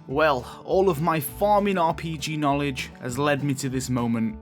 Well, all of my farming RPG knowledge has led me to this moment.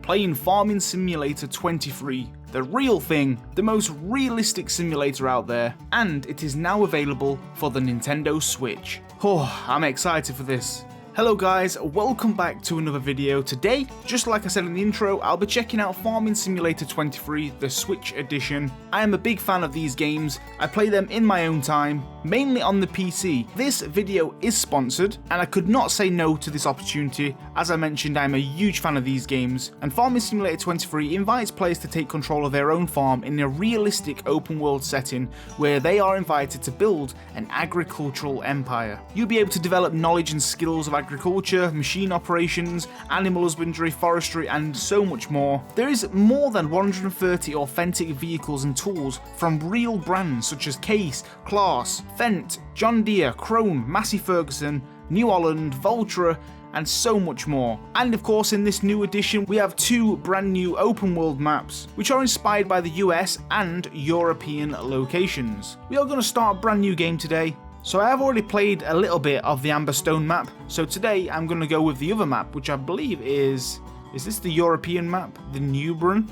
Playing Farming Simulator 23, the real thing, the most realistic simulator out there, and it is now available for the Nintendo Switch. Oh, I'm excited for this. Hello guys, welcome back to another video. Today, just like I said in the intro, I'll be checking out Farming Simulator 23, the Switch edition. I am a big fan of these games. I play them in my own time, mainly on the PC. This video is sponsored, and I could not say no to this opportunity. As I mentioned, I'm a huge fan of these games, and Farming Simulator 23 invites players to take control of their own farm in a realistic open world setting where they are invited to build an agricultural empire. You'll be able to develop knowledge and skills of agriculture, machine operations, animal husbandry, forestry, and so much more. There is more than 130 authentic vehicles and tools from real brands such as Case, Claas, Fendt, John Deere, Krone, Massey Ferguson, New Holland, Valtra, and so much more. And of course, in this new edition, we have two brand new open world maps, which are inspired by the US and European locations. We are going to start a brand new game today. So I have already played a little bit of the Amber Stone map, so today I'm going to go with the other map, which I believe is this the European map? The Newbron?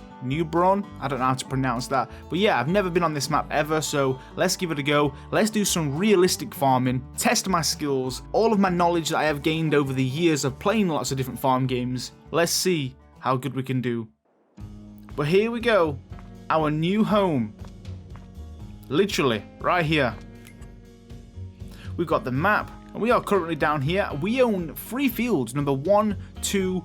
I don't know how to pronounce that. But yeah, I've never been on this map ever, so let's give it a go. Let's do some realistic farming, test my skills, all of my knowledge that I have gained over the years of playing lots of different farm games. Let's see how good we can do. But here we go, our new home. Literally, right here. We've got the map, and we are currently down here. We own 3 fields, number 1, 2,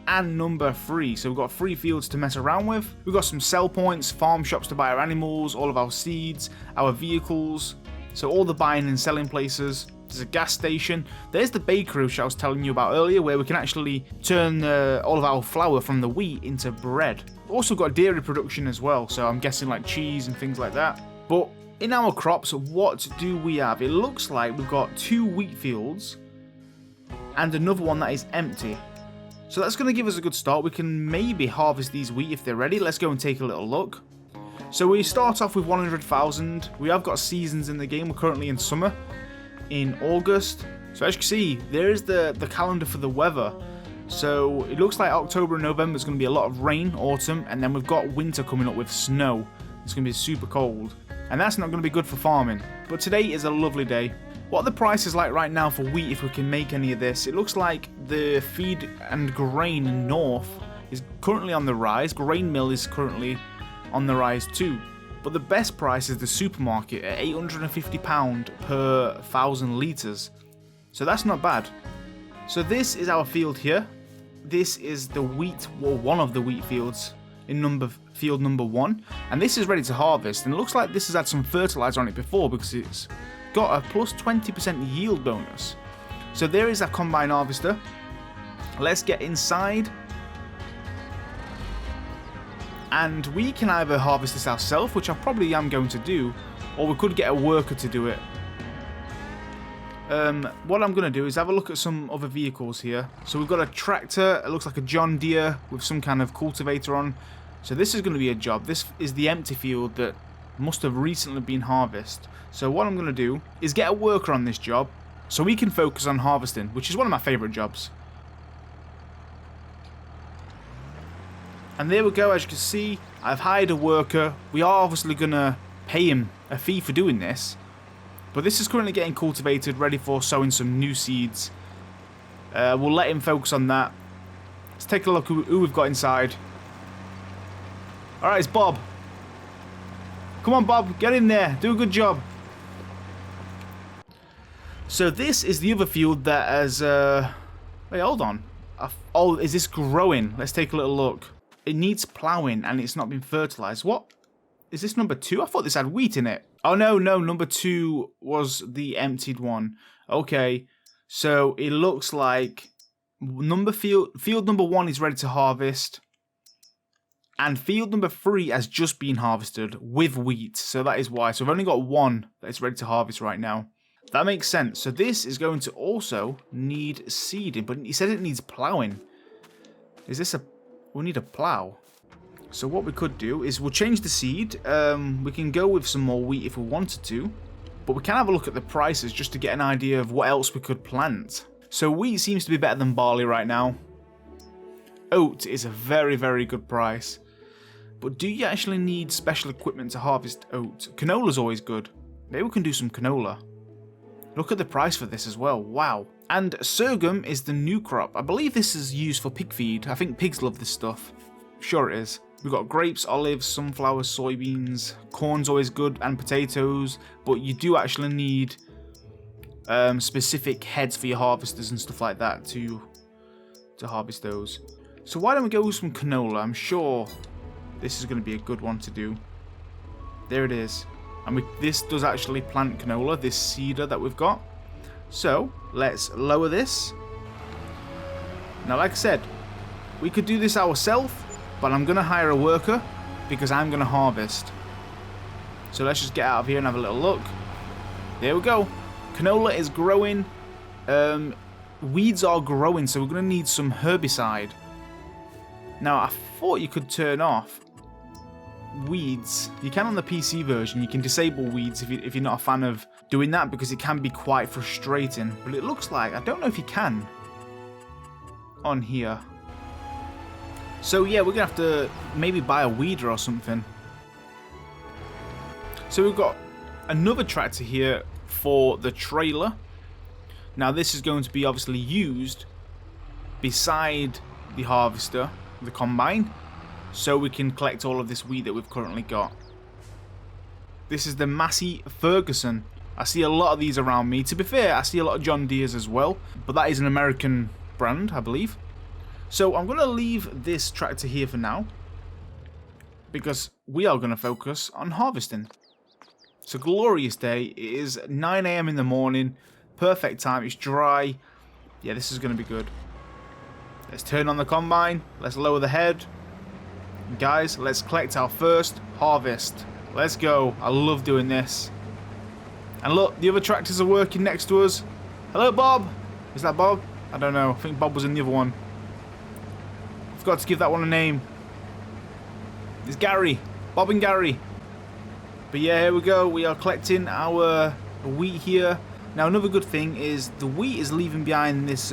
and number 3. So we've got 3 fields to mess around with. We've got some sell points, farm shops to buy our animals, all of our seeds, our vehicles. So all the buying and selling places. There's a gas station. There's the bakery, which I was telling you about earlier, where we can actually turn all of our flour from the wheat into bread. We've also got dairy production as well, so I'm guessing like cheese and things like that. But in our crops, what do we have? It looks like we've got 2 wheat fields and another one that is empty. So that's going to give us a good start. We can maybe harvest these wheat if they're ready. Let's go and take a little look. So we start off with 100,000. We have got seasons in the game. We're currently in summer, in August. So as you can see, there is the calendar for the weather. So it looks like October and November is going to be a lot of rain, autumn, and then we've got winter coming up with snow. It's going to be super cold. And that's not going to be good for farming. But today is a lovely day. What are the prices like right now for wheat if we can make any of this? It looks like the feed and grain north is currently on the rise. Grain mill is currently on the rise too. But the best price is the supermarket at £850 per 1,000 litres. So that's not bad. So this is our field here. This is the wheat, well, one of the wheat fields in field number 1, and this is ready to harvest, and it looks like this has had some fertilizer on it before because it's got a plus 20% yield bonus. So there is our combine harvester. Let's get inside, and we can either harvest this ourselves, which I probably am going to do, or we could get a worker to do it. What I'm going to do is have a look at some other vehicles here. So we've got a tractor, it looks like a John Deere with some kind of cultivator on. So this is going to be a job. This is the empty field that must have recently been harvested. So what I'm going to do is get a worker on this job so we can focus on harvesting, which is one of my favourite jobs. And there we go, as you can see, I've hired a worker. We are obviously going to pay him a fee for doing this. But this is currently getting cultivated, ready for sowing some new seeds. We'll let him focus on that. Let's take a look who we've got inside. Alright, it's Bob. Come on, Bob, get in there. Do a good job. So this is the other field that has... Wait, hold on. Oh, is this growing? Let's take a little look. It needs plowing and it's not been fertilized. What? Is this number 2? I thought this had wheat in it. Oh, no, number 2 was the emptied one. Okay, so it looks like field number 1 is ready to harvest. And field number 3 has just been harvested with wheat. So that is why. So we've only got 1 that is ready to harvest right now. That makes sense. So this is going to also need seeding. But he said it needs plowing. Is this a... We need a plow. So what we could do is we'll change the seed. We can go with some more wheat if we wanted to. But we can have a look at the prices just to get an idea of what else we could plant. So wheat seems to be better than barley right now. Oat is a very, very good price. But do you actually need special equipment to harvest oat? Canola's always good. Maybe we can do some canola. Look at the price for this as well. Wow. And sorghum is the new crop. I believe this is used for pig feed. I think pigs love this stuff. Sure it is. We've got grapes, olives, sunflowers, soybeans. Corn's always good, and potatoes. But you do actually need specific heads for your harvesters and stuff like that to harvest those. So why don't we go with some canola? I'm sure this is going to be a good one to do. There it is. And this does actually plant canola, this seeder that we've got. So, let's lower this. Now, like I said, we could do this ourselves, but I'm going to hire a worker because I'm going to harvest. So let's just get out of here and have a little look. There we go. Canola is growing. Weeds are growing, so we're going to need some herbicide. Now, I thought you could turn off weeds. You can on the PC version. You can disable weeds if you're not a fan of doing that, because it can be quite frustrating. But it looks like, I don't know if you can on here. So yeah, we're gonna have to maybe buy a weeder or something. So we've got another tractor here for the trailer. Now this is going to be obviously used beside the harvester, the combine, so we can collect all of this wheat that we've currently got. This is the Massey Ferguson. I see a lot of these around me. To be fair, I see a lot of John Deere's as well, but that is an American brand, I believe. So I'm going to leave this tractor here for now, because we are going to focus on harvesting. It's a glorious day. It is 9 AM in the morning. Perfect time. It's dry. Yeah, this is going to be good. Let's turn on the combine. Let's lower the head. Guys, let's collect our first harvest. Let's go. I love doing this. And look, the other tractors are working next to us. Hello, Bob. Is that Bob? I don't know. I think Bob was in the other one. I forgot to give that one a name. It's Gary. Bob and Gary. But yeah, here we go. We are collecting our wheat here. Now, another good thing is the wheat is leaving behind this,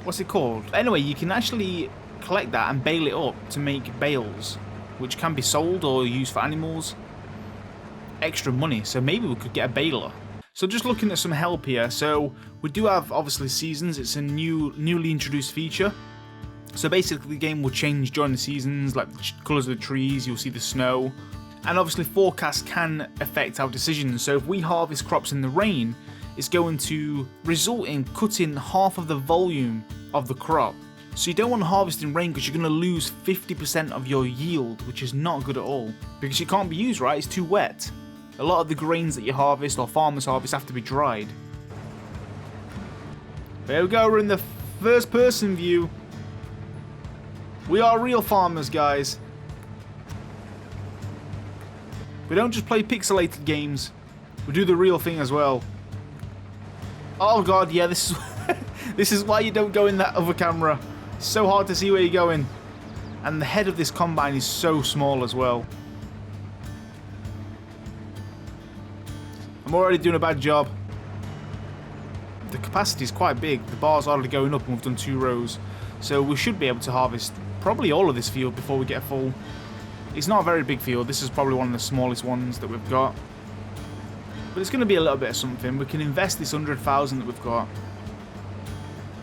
what's it called? Anyway, you can actually collect that and bale it up to make bales, which can be sold or used for animals. Extra money, so maybe we could get a baler. So just looking at some help here. So we do have obviously seasons. It's a newly introduced feature. So basically the game will change during the seasons, like the colours of the trees, you'll see the snow. And obviously forecasts can affect our decisions. So if we harvest crops in the rain, it's going to result in cutting half of the volume of the crop. So you don't want to harvest in rain because you're going to lose 50% of your yield, which is not good at all. Because it can't be used, right? It's too wet. A lot of the grains that you harvest or farmers harvest have to be dried. There we go, we're in the first person view. We are real farmers, guys. We don't just play pixelated games. We do the real thing as well. Oh god, yeah, this is this is why you don't go in that other camera. It's so hard to see where you're going. And the head of this combine is so small as well. I'm already doing a bad job. The capacity is quite big. The bar's already going up and we've done 2 rows. So we should be able to harvest probably all of this field before we get full. It's not a very big field. This is probably one of the smallest ones that we've got. But it's going to be a little bit of something. We can invest this 100,000 that we've got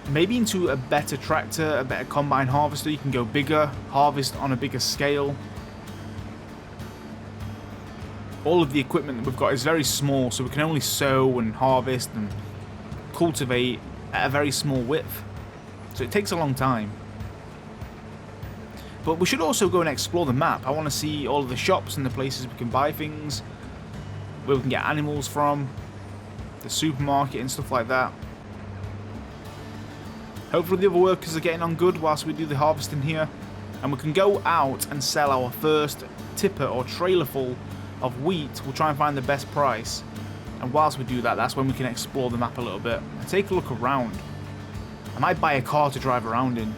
maybe into a better tractor, a better combine harvester. You can go bigger, harvest on a bigger scale. All of the equipment that we've got is very small, so we can only sow and harvest and cultivate at a very small width. So it takes a long time. But we should also go and explore the map. I want to see all of the shops and the places we can buy things, where we can get animals from, the supermarket and stuff like that. Hopefully the other workers are getting on good whilst we do the harvesting here, and we can go out and sell our first tipper or trailer full of wheat. We'll try and find the best price, and whilst we do that, that's when we can explore the map a little bit and take a look around. I might buy a car to drive around in.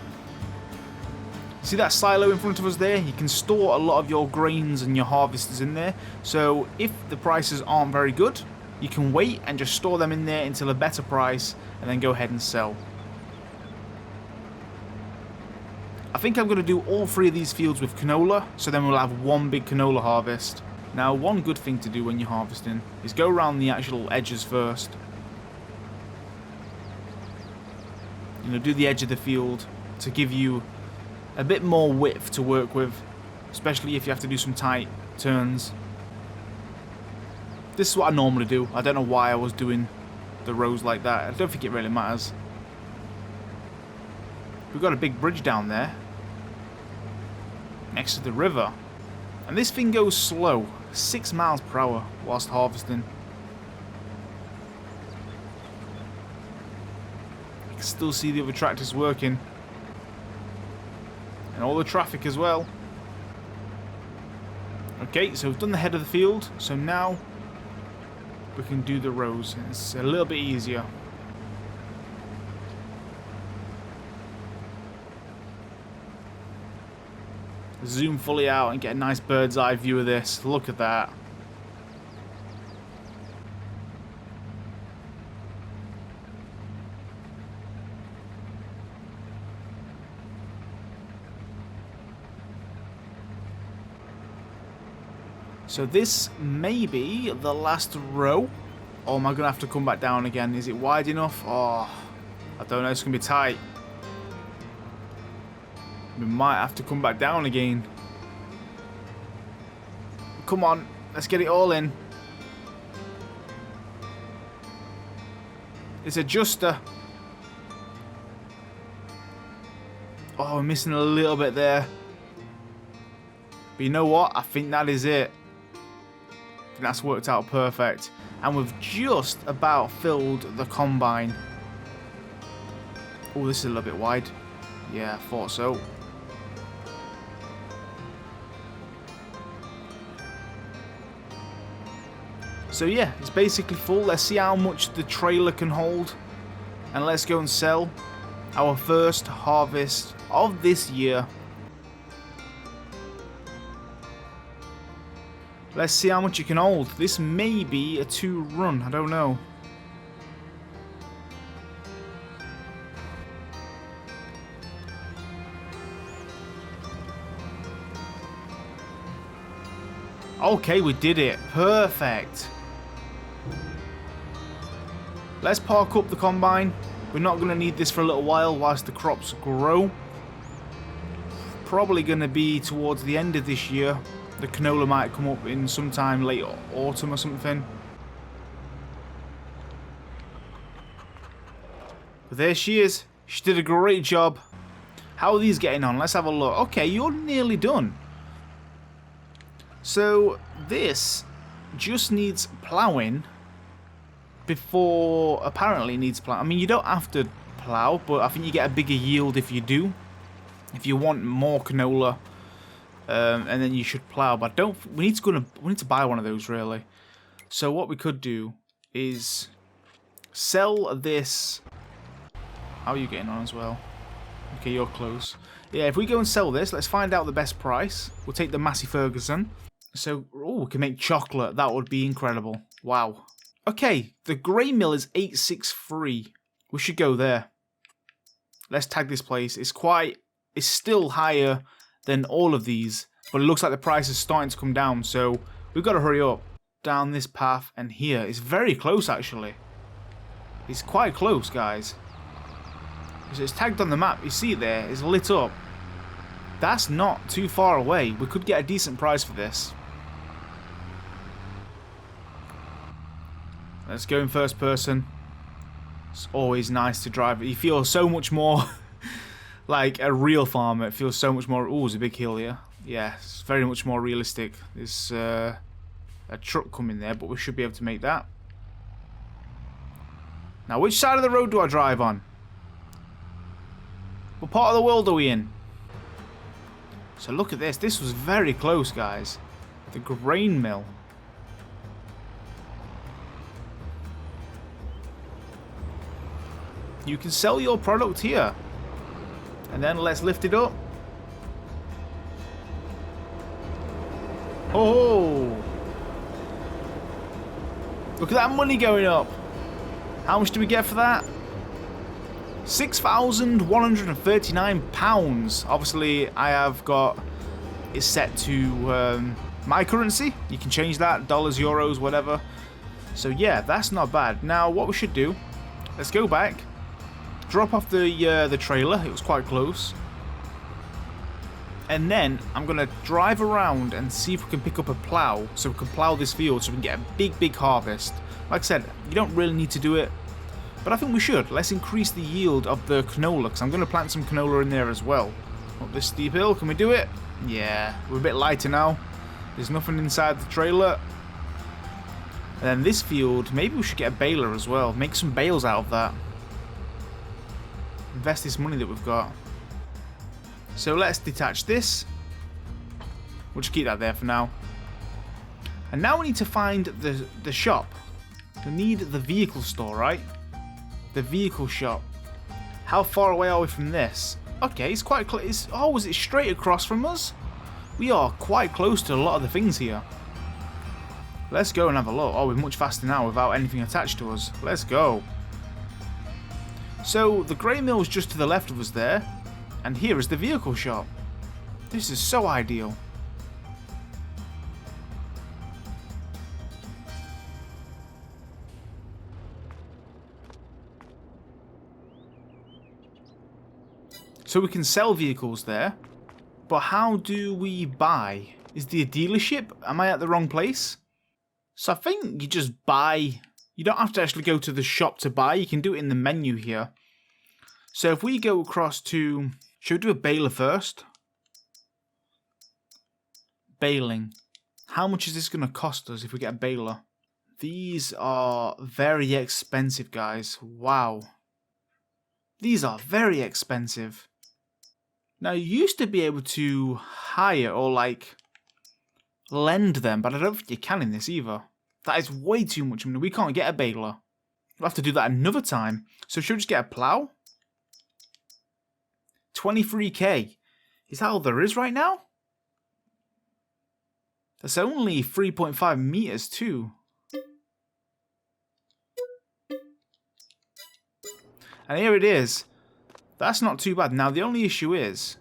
See that silo in front of us there? You can store a lot of your grains and your harvesters in there. So if the prices aren't very good, you can wait and just store them in there until a better price and then go ahead and sell. I think I'm going to do all 3 of these fields with canola, so then we'll have one big canola harvest. Now, one good thing to do when you're harvesting is go around the actual edges first. You know, do the edge of the field to give you a bit more width to work with, especially if you have to do some tight turns. This is what I normally do. I don't know why I was doing the rows like that. I don't think it really matters. We've got a big bridge down there next to the river, and this thing goes slow, 6 miles per hour whilst harvesting. You can still see the other tractors working, and all the traffic as well. Okay, so we've done the head of the field, so now we can do the rows. It's a little bit easier. Zoom fully out and get a nice bird's eye view of this. Look at that. So this may be the last row. Or am I going to have to come back down again? Is it wide enough? Oh, I don't know. It's going to be tight. We might have to come back down again. Come on, let's get it all in. It's adjuster. Oh, we're missing a little bit there. But you know what? I think that is it. I think that's worked out perfect. And we've just about filled the combine. Oh, this is a little bit wide. Yeah, I thought so. So yeah, it's basically full. Let's see how much the trailer can hold. And let's go and sell our first harvest of this year. Let's see how much it can hold. This may be a 2 run, I don't know. Okay, we did it. Perfect. Let's park up the combine. We're not going to need this for a little while whilst the crops grow. Probably going to be towards the end of this year. The canola might come up in sometime late autumn or something. But there she is. She did a great job. How are these getting on? Let's have a look. Okay, you're nearly done. So this just needs plowing before apparently needs plow. I mean, you don't have to plow, but I think you get a bigger yield if you do. If you want more canola, and then you should plow. But we need to buy one of those really. So what we could do is sell this. How are you getting on as well? Okay, you're close. Yeah, if we go and sell this, let's find out the best price. We'll take the Massey Ferguson. So, oh, we can make chocolate. That would be incredible. Wow. Okay, the grey mill is 863. We should go there. Let's tag this place. It's still higher than all of these, but it looks like the price is starting to come down, so we've got to hurry up. Down this path and here. It's very close, actually. It's quite close, guys. So it's tagged on the map. You see it there? It's lit up. That's not too far away. We could get a decent price for this. Let's go in first person. It's always nice to drive. You feel so much more like a real farmer. It feels so much more... Oh, there's a big hill here. Yeah, it's very much more realistic. There's a truck coming there, but we should be able to make that. Now, which side of the road do I drive on? What part of the world are we in? So look at this. This was very close, guys. The grain mill. You can sell your product here. And then let's lift it up. Oh! Look at that money going up. How much do we get for that? £6,139. Obviously, I have got it set to my currency. You can change that, dollars, euros, whatever. So yeah, that's not bad. Now, what we should do, let's go back, drop off the trailer. It was quite close. And then I'm going to drive around and see if we can pick up a plow so we can plow this field so we can get a big harvest. Like I said, you don't really need to do it, but I think we should. Let's increase the yield of the canola because I'm going to plant some canola in there as well. Up this steep hill, can we do it? Yeah, we're a bit lighter now. There's nothing inside the trailer. And then this field, maybe we should get a baler as well. Make some bales out of that. Invest this money that we've got. So let's detach this. We'll just keep that there for now. And now we need to find the shop. We need the vehicle store, right? The vehicle shop. How far away are we from this? Okay, it's quite close. Oh, is it straight across from us? We are quite close to a lot of the things here. Let's go and have a look. Oh, we're much faster now without anything attached to us. Let's go. So, the grey mill is just to the left of us there. And here is the vehicle shop. This is so ideal. So we can sell vehicles there. But how do we buy? Is there a dealership? Am I at the wrong place? So I think you just buy. You don't have to actually go to the shop to buy. You can do it in the menu here. So if we go across to... Should we do a baler first? Baling. How much is this going to cost us if we get a baler? These are very expensive, guys. Wow. These are very expensive. Now, you used to be able to hire or, like, lend them, but I don't think you can in this either. That is way too much money. We can't get a baler. We'll have to do that another time. So should we just get a plow? 23k. Is that all there is right now? That's only 3.5 meters too. And here it is. That's not too bad. Now the only issue is,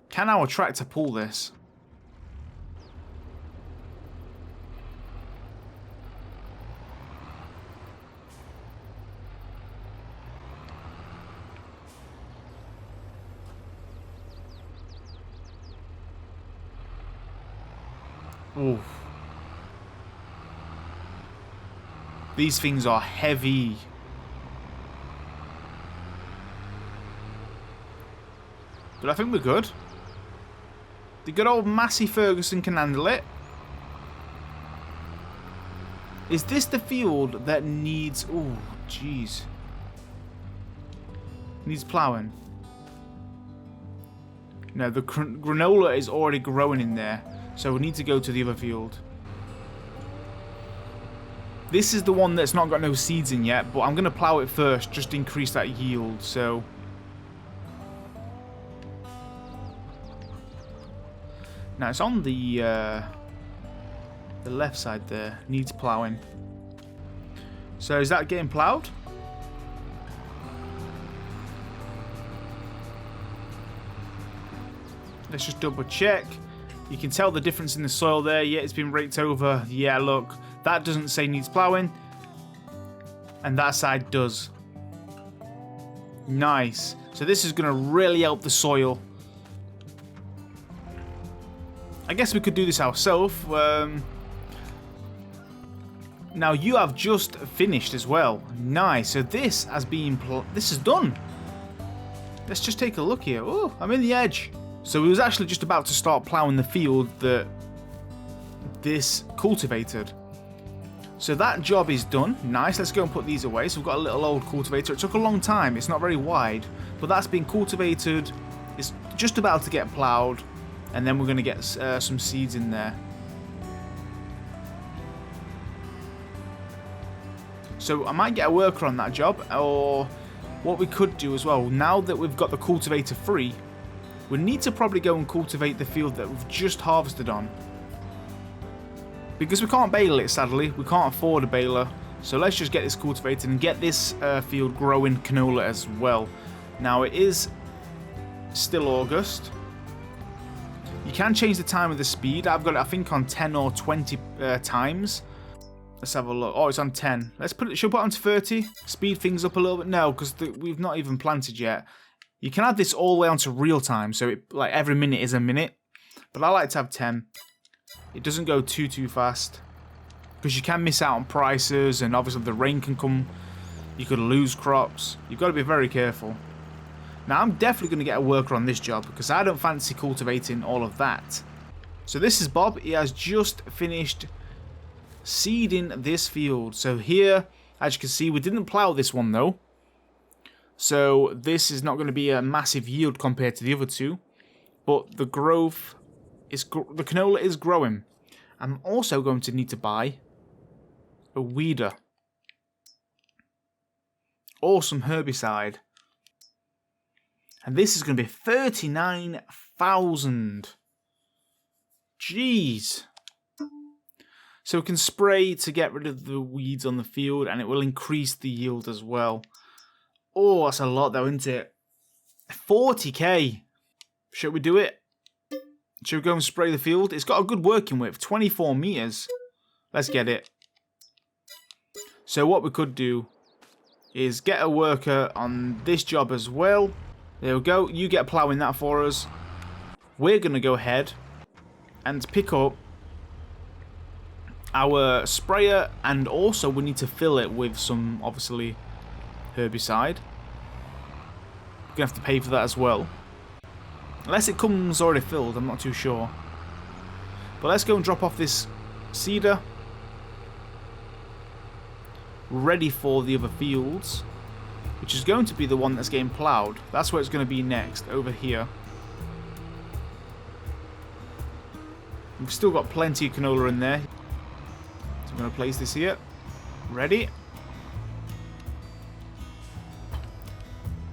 can our tractor pull this? Oof. These things are heavy. But I think we're good. The good old Massey Ferguson can handle it. Is this the field that needs... Oh, jeez. Needs ploughing. No, the granola is already growing in there. So we need to go to the other field. This is the one that's not got no seeds in yet, but I'm going to plough it first just to increase that yield. So now it's on the left side there. Needs ploughing. So is that getting ploughed? Let's just double check. You can tell the difference in the soil there. Yeah, it's been raked over. Yeah, look. That doesn't say needs ploughing. And that side does. Nice. So this is going to really help the soil. I guess we could do this ourselves. Now you have just finished as well. Nice. So this has been... This is done. Let's just take a look here. Oh, I'm in the edge. So we was actually just about to start ploughing the field that this cultivated. So that job is done. Nice, let's go and put these away. So we've got a little old cultivator. It took a long time. It's not very wide, but that's been cultivated. It's just about to get ploughed, and then we're going to get some seeds in there. So I might get a worker on that job, or what we could do as well, now that we've got the cultivator free, we need to probably go and cultivate the field that we've just harvested on. Because we can't bale it, sadly. We can't afford a baler. So let's just get this cultivated and get this field growing canola as well. Now it is still August. You can change the time of the speed. I've got it, I think, on 10 or 20 times. Let's have a look. Oh, it's on 10. Let's put it. Should we put it on 30? Speed things up a little bit. No, because we've not even planted yet. You can add this all the way onto real time, so it, like every minute is a minute. But I like to have 10. It doesn't go too fast, because you can miss out on prices, and obviously the rain can come. You could lose crops. You've got to be very careful. Now I'm definitely going to get a worker on this job, because I don't fancy cultivating all of that. So this is Bob. He has just finished seeding this field. So here, as you can see, we didn't plow this one though. So this is not going to be a massive yield compared to the other two. But the growth is, the canola is growing. I'm also going to need to buy a weeder or some herbicide. And this is going to be 39,000. Jeez. So we can spray to get rid of the weeds on the field, and it will increase the yield as well. Oh, that's a lot though, isn't it? 40k. Should we do it? Should we go and spray the field? It's got a good working width, 24 meters. Let's get it. So what we could do is get a worker on this job as well. There we go. You get plowing that for us. We're going to go ahead and pick up our sprayer, and also we need to fill it with some, obviously, herbicide. We're going to have to pay for that as well. Unless it comes already filled, I'm not too sure. But let's go and drop off this cedar. Ready for the other fields, which is going to be the one that's getting ploughed. That's where it's going to be next, over here. We've still got plenty of canola in there. So I'm going to place this here. Ready.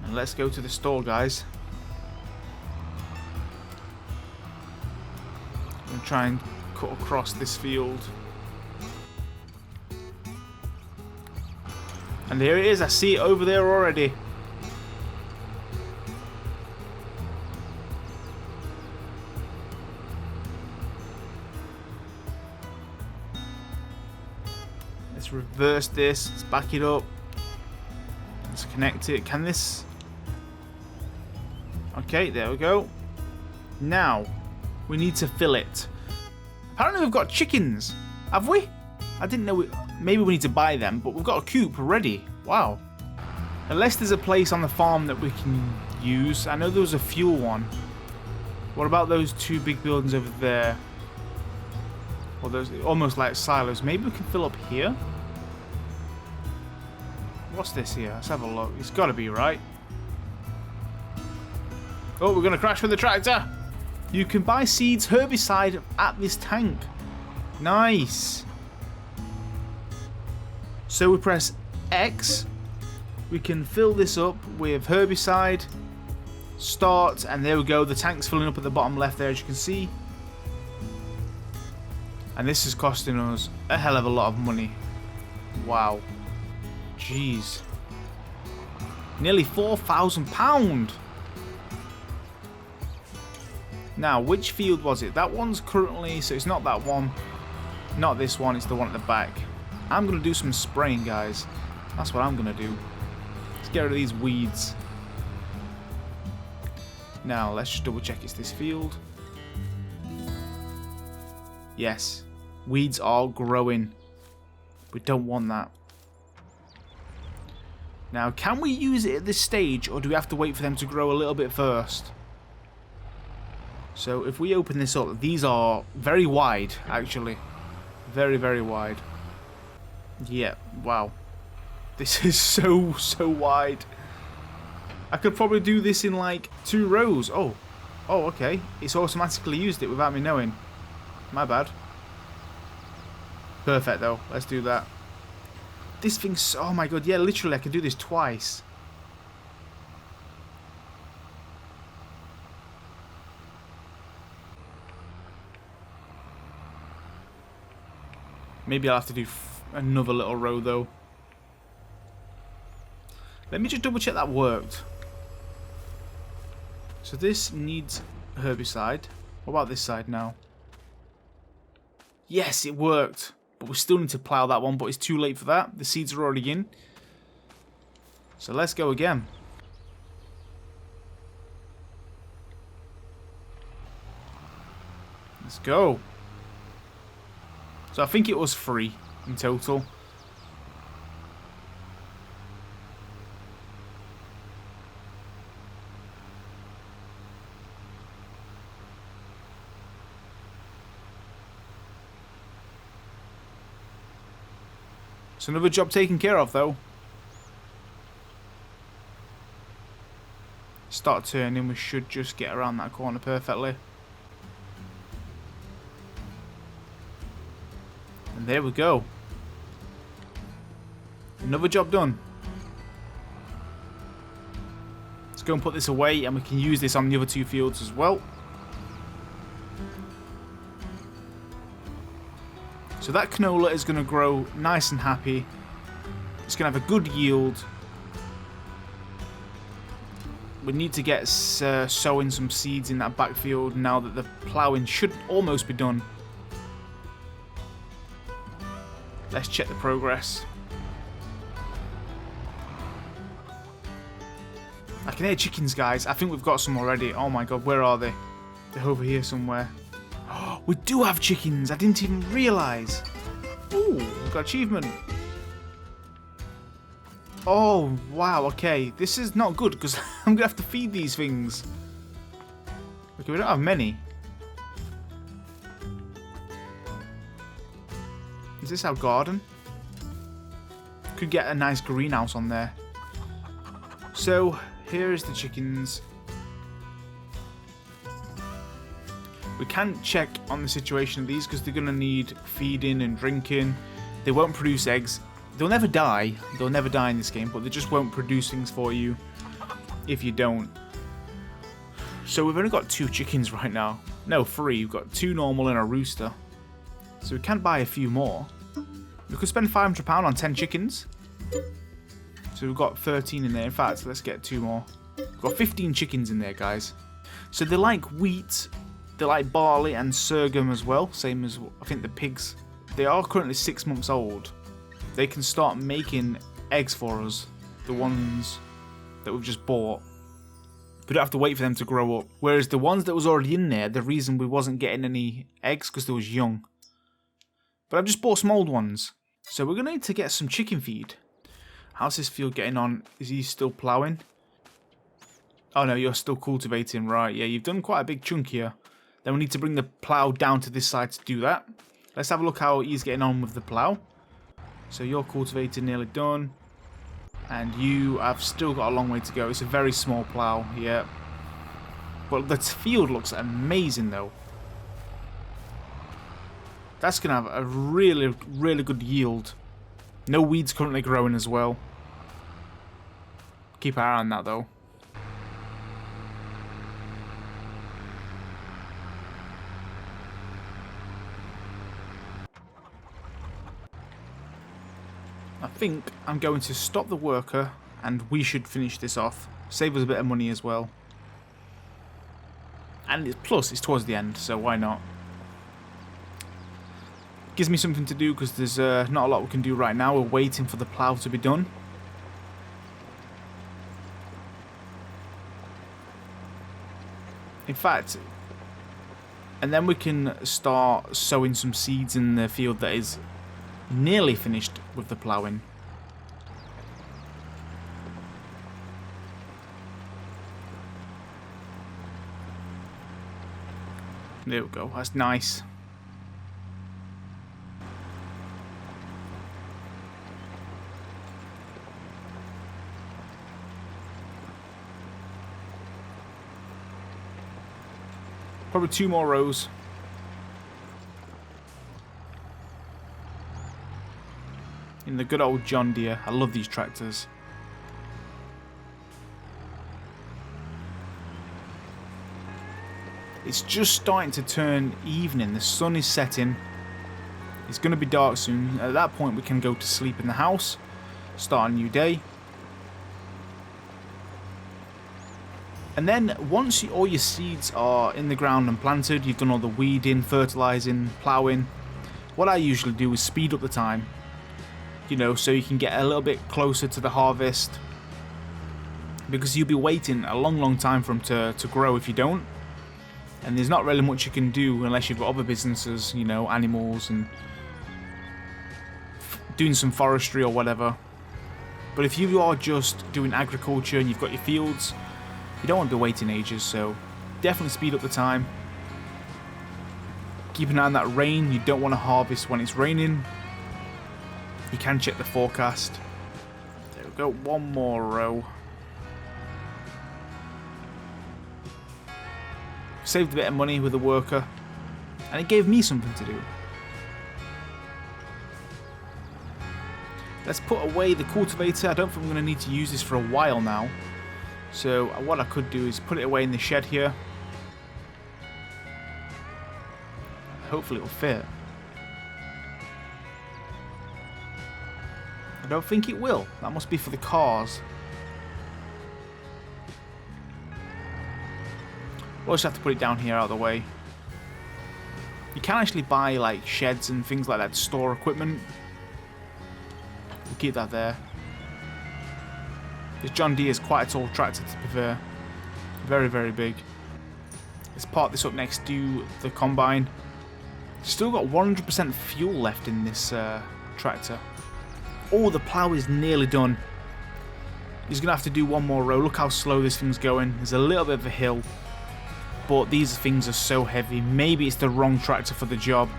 And let's go to the store, guys. I'm going to try and cut across this field. And there it is. I see it over there already. Let's reverse this. Let's back it up. Let's connect it. Can this? Okay, there we go. Now, we need to fill it. Apparently we've got chickens. Have we? I didn't know. Maybe we need to buy them, but we've got a coop ready. Wow. Unless there's a place on the farm that we can use. I know there was a fuel one. What about those two big buildings over there? Well, those almost like silos. Maybe we can fill up here. What's this here? Let's have a look. It's got to be right. Oh, we're going to crash with the tractor. You can buy seeds, herbicide at this tank. Nice. So we press X. We can fill this up with herbicide. Start, and there we go. The tank's filling up at the bottom left there, as you can see. And this is costing us a hell of a lot of money. Wow. Jeez. Nearly £4,000. Now, which field was it? That one's currently... So it's not that one. Not this one. It's the one at the back. I'm going to do some spraying, guys. That's what I'm going to do. Let's get rid of these weeds. Now, let's just double check it's this field. Yes. Weeds are growing. We don't want that. Now, can we use it at this stage, or do we have to wait for them to grow a little bit first? So, if we open this up, these are very wide, actually. Very, very wide. Yeah, wow. This is so wide. I could probably do this in like 2 rows. Oh, okay. It's automatically used it without me knowing. My bad. Perfect though. Let's do that. This thing's... Oh my god, yeah, literally I can do this twice. Maybe I'll have to do another little row though. Let me just double check that worked. So this needs herbicide. What about this side now? Yes, it worked. But we still need to plough that one, but it's too late for that. The seeds are already in. So let's go again. Let's go. So I think it was 3 in total. So another job taken care of though. Start turning, we should just get around that corner perfectly. And there we go. Another job done. Let's go and put this away and we can use this on the other 2 fields as well. So that canola is going to grow nice and happy. It's going to have a good yield. We need to get sowing some seeds in that backfield now that the ploughing should almost be done. Let's check the progress. I can hear chickens, guys. I think we've got some already. Oh my god, where are they? They're over here somewhere. Oh, we do have chickens. I didn't even realise. Ooh, we've got achievement. Oh, wow, okay. This is not good because I'm going to have to feed these things. Okay, we don't have many. Is this our garden? Could get a nice greenhouse on there. So, here is the chickens. We can check on the situation of these because they're going to need feeding and drinking. They won't produce eggs. They'll never die. They'll never die in this game, but they just won't produce things for you if you don't. So we've only got 2 chickens right now. No, 3. We've got 2 normal and a rooster. So we can buy a few more. We could spend £500 on 10 chickens. So we've got 13 in there. In fact, let's get 2 more. We've got 15 chickens in there, guys. So they like wheat. They like barley and sorghum as well. Same as, I think, the pigs. They are currently 6 months old. They can start making eggs for us. The ones that we've just bought. We don't have to wait for them to grow up. Whereas the ones that was already in there, the reason we wasn't getting any eggs because they was young. But I've just bought some old ones. So we're going to need to get some chicken feed. How's this field getting on? Is he still ploughing? Oh no, you're still cultivating. Right, yeah, you've done quite a big chunk here. Then we need to bring the plough down to this side to do that. Let's have a look how he's getting on with the plough. So you're cultivating, nearly done. And you have still got a long way to go. It's a very small plough, yeah. But the field looks amazing though. That's going to have a really, really good yield. No weeds currently growing as well. Keep our eye on that though. I think I'm going to stop the worker and we should finish this off. Save us a bit of money as well. And plus it's towards the end, so why not? Gives me something to do because there's not a lot we can do right now. We're waiting for the plough to be done. In fact, and then we can start sowing some seeds in the field that is nearly finished with the ploughing. There we go, that's nice. Probably 2 more rows. In the good old John Deere. I love these tractors. It's just starting to turn evening. The sun is setting. It's going to be dark soon. At that point we can go to sleep in the house, start a new day. And then once all your seeds are in the ground and planted, you've done all the weeding, fertilizing, plowing, what I usually do is speed up the time, you know, so you can get a little bit closer to the harvest, because you'll be waiting a long time for them to grow if you don't. And there's not really much you can do unless you've got other businesses, you know, animals and doing some forestry or whatever. But if you are just doing agriculture and you've got your fields, you don't want to be waiting ages, so definitely speed up the time. Keep an eye on that rain. You don't want to harvest when it's raining. You can check the forecast. There we go, one more row. Saved a bit of money with the worker, and it gave me something to do. Let's put away the cultivator. I don't think I'm going to need to use this for a while now. So what I could do is put it away in the shed here. Hopefully it'll fit. I don't think it will. That must be for the cars. We'll just have to put it down here out of the way. You can actually buy like sheds and things like that to store equipment. We'll keep that there. This John Deere is quite a tall tractor, to be fair. Very big. Let's park this up next to the combine. Still got 100% fuel left in this tractor. Oh, the plough is nearly done. He's going to have to do one more row. Look how slow this thing's going. There's a little bit of a hill. But these things are so heavy. Maybe it's the wrong tractor for the job.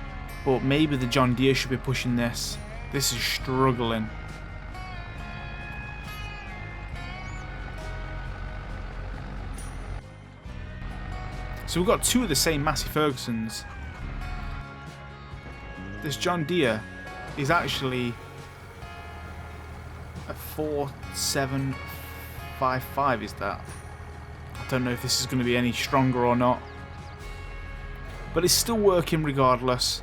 But maybe the John Deere should be pushing this. This is struggling. So we've got two of the same Massey Fergusons. This John Deere is actually a 4755, is that? I don't know if this is going to be any stronger or not. But it's still working regardless.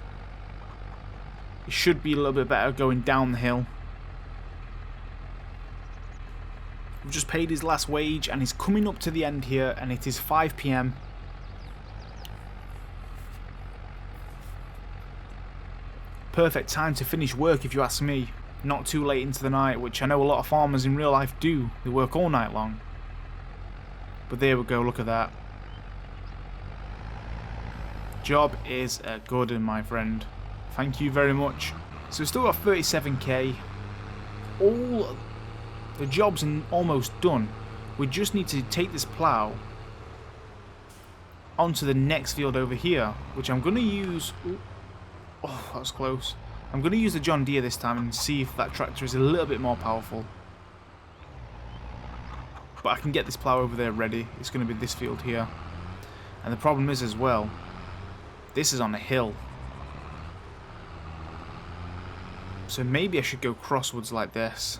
It should be a little bit better going down the hill. We've just paid his last wage and he's coming up to the end here, and it is 5 PM. Perfect time to finish work if you ask me. Not too late into the night, which I know a lot of farmers in real life do. They work all night long. But there we go, look at that. Job is a good one, my friend. Thank you very much. So we've still got 37k. All the job's almost done. We just need to take this plough onto the next field over here, which I'm going to use... Oh, that was close. I'm going to use the John Deere this time and see if that tractor is a little bit more powerful. But I can get this plough over there ready. It's going to be this field here. And the problem is as well, this is on a hill. So maybe I should go crosswards like this.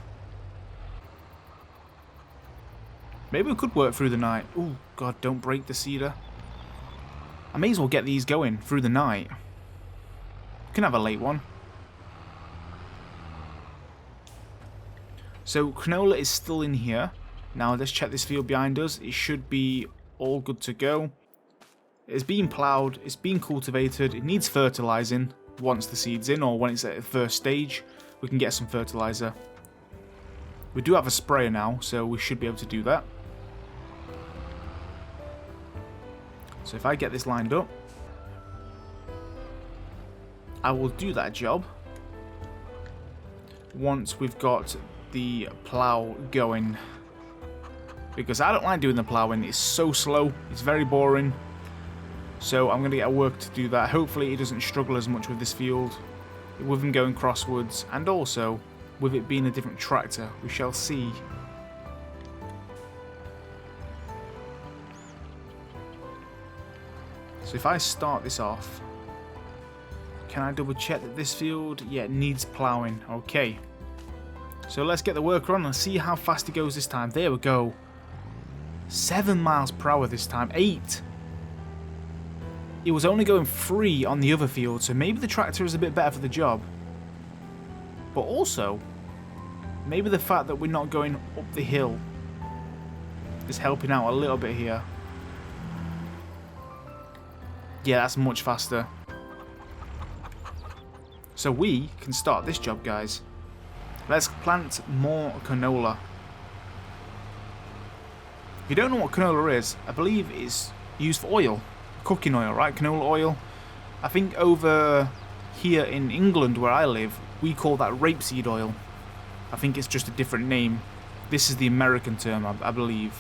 Maybe we could work through the night. Oh God, don't break the cedar. I may as well get these going through the night. Can have a late one. So canola is still in here. Now let's check this field behind us. It should be all good to go. It's being ploughed, it's being cultivated, it needs fertilizing once the seed's in, or when it's at the first stage. We can get some fertilizer. We do have a sprayer now, so we should be able to do that. So if I get this lined up, I will do that job once we've got the plough going, because I don't like doing the ploughing. It's so slow, it's very boring, so I'm going to get a work to do that. Hopefully it doesn't struggle as much with this field, with him going crosswards, and also with it being a different tractor. We shall see. So if I start this off, can I double check that this field, yeah, it needs ploughing. Okay. So let's get the worker on and see how fast he goes this time. There we go. 7 miles per hour this time. 8. it was only going 3 on the other field, so maybe the tractor is a bit better for the job. But also, maybe the fact that we're not going up the hill is helping out a little bit here. Yeah, that's much faster. So we can start this job, guys. Let's plant more canola. If you don't know what canola is, I believe it's used for oil. Cooking oil, right? Canola oil. I think over here in England, where I live, we call that rapeseed oil. I think it's just a different name. This is the American term, I believe.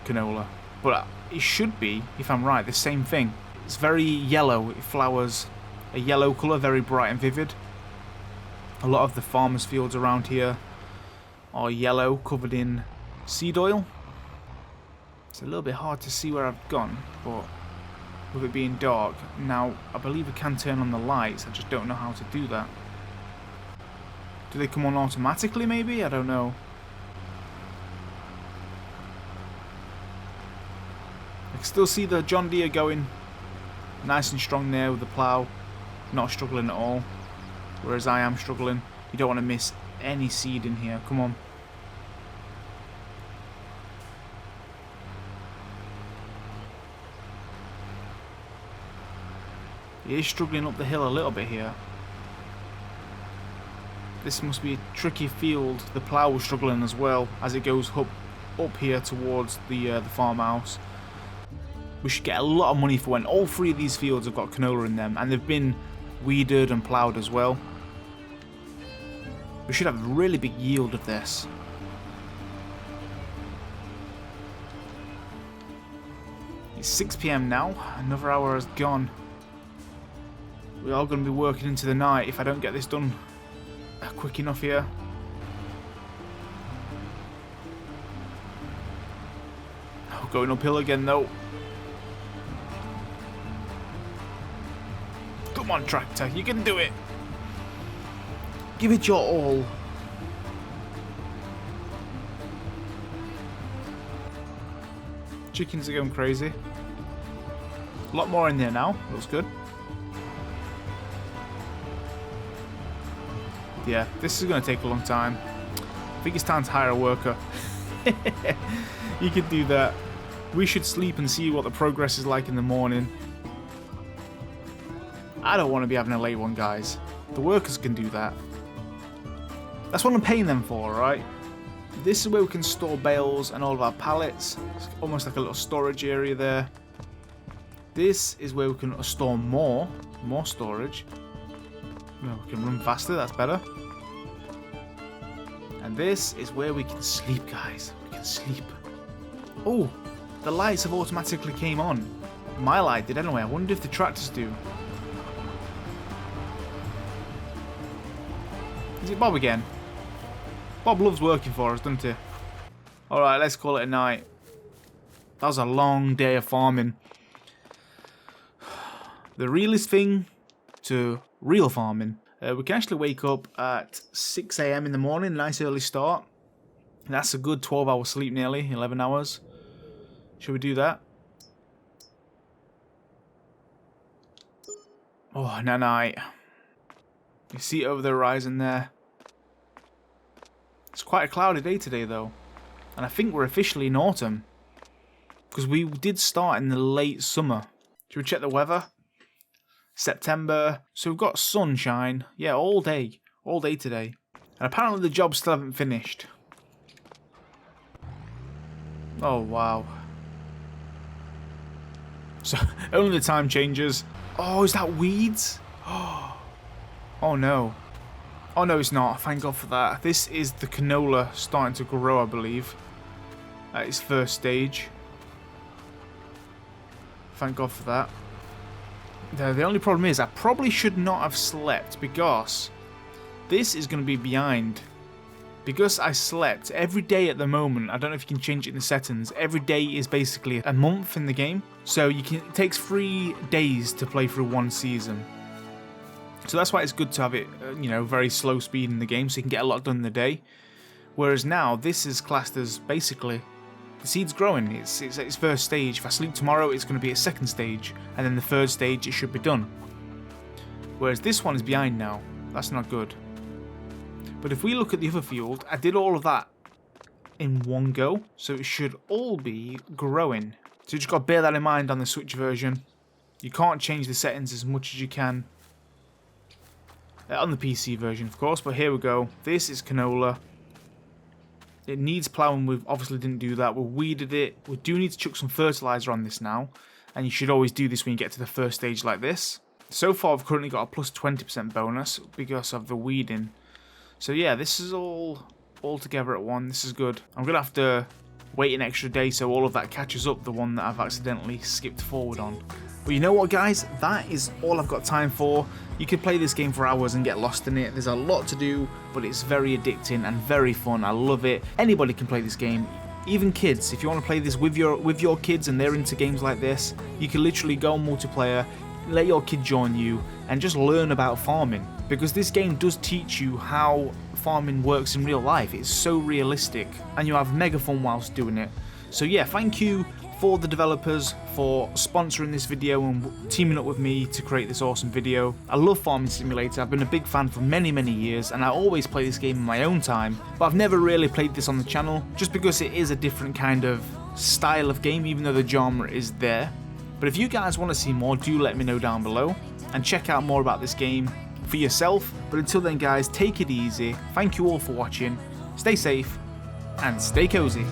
Canola. But it should be, if I'm right, the same thing. It's very yellow. It flowers a yellow colour, very bright and vivid. A lot of the farmers' fields around here are yellow, covered in seed oil. It's a little bit hard to see where I've gone, but with it being dark. Now, I believe we can turn on the lights, I just don't know how to do that. Do they come on automatically, maybe? I don't know. I can still see the John Deere going nice and strong there with the plough. Not struggling at all. Whereas I am struggling. You don't want to miss any seed in here. Come on. He is struggling up the hill a little bit here. This must be a tricky field. The plough was struggling as well as it goes up here towards the farmhouse. We should get a lot of money for when all 3 of these fields have got canola in them, and they've been weeded and ploughed as well. We should have a really big yield of this. It's 6 PM now. Another hour has gone. We are going to be working into the night if I don't get this done quick enough here. Oh, going uphill again though. Come on, tractor, you can do it. Give it your all. Chickens are going crazy. A lot more in there now. Looks good. Yeah, this is going to take a long time. I think it's time to hire a worker. You could do that. We should sleep and see what the progress is like in the morning. I don't want to be having a late one, guys. The workers can do that. That's what I'm paying them for, right? This is where we can store bales and all of our pallets. It's almost like a little storage area there. This is where we can store more storage. No, we can run faster, that's better. And this is where we can sleep, guys. We can sleep. Oh, the lights have automatically came on. My light did anyway. I wonder if the tractors do. Is it Bob again? Bob loves working for us, doesn't he? Alright, let's call it a night. That was a long day of farming. The realest thing to real farming. We can actually wake up at 6 AM in the morning, nice early start. That's a good 12-hour sleep nearly, 11 hours. Should we do that? Oh, night. You see it over the horizon there. It's quite a cloudy day today though. And I think we're officially in autumn. Because we did start in the late summer. Should we check the weather? September. So we've got sunshine. Yeah, all day. All day today. And apparently the jobs still haven't finished. Oh, wow. So, only the time changes. Oh, is that weeds? Oh, no. Oh, no, it's not. Thank God for that. This is the canola starting to grow, I believe. At its first stage. Thank God for that. The only problem is I probably should not have slept because this is going to be behind. Because I slept every day at the moment, I don't know if you can change it in the settings, every day is basically a month in the game. So it takes 3 days to play through one season. So that's why it's good to have it, very slow speed in the game so you can get a lot done in the day. Whereas now, this is classed as basically The seed's growing, it's at its first stage. If I sleep tomorrow, it's going to be its second stage, and then the third stage, it should be done. Whereas this one is behind now. That's not good. But if we look at the other field, I did all of that in one go, so it should all be growing. So you just got to bear that in mind on the Switch version. You can't change the settings as much as you can on the PC version, of course, but here we go. This is canola. It needs plowing. We obviously didn't do that. We weeded it. We do need to chuck some fertilizer on this now, and you should always do this when you get to the first stage like this. So far, I've currently got a plus 20% bonus because of the weeding. So yeah, this is all together at one. This is good. I'm going to have to wait an extra day so all of that catches up, the one that I've accidentally skipped forward on. But you know what, guys? That is all I've got time for. You could play this game for hours and get lost in it. There's a lot to do, but it's very addicting and very fun. I love it. Anybody can play this game. Even kids. If you want to play this with your kids and they're into games like this, you can literally go on multiplayer, let your kid join you, and just learn about farming. Because this game does teach you how farming works in real life. It's so realistic, and you have mega fun whilst doing it. So yeah, thank you for the developers for sponsoring this video and teaming up with me to create this awesome video. I love Farming Simulator. I've been a big fan for many years, and I always play this game in my own time, but I've never really played this on the channel just because it is a different kind of style of game, even though the genre is there. But if you guys want to see more, do let me know down below and check out more about this game for yourself. But until then, guys, take it easy. Thank you all for watching. Stay safe and stay cozy.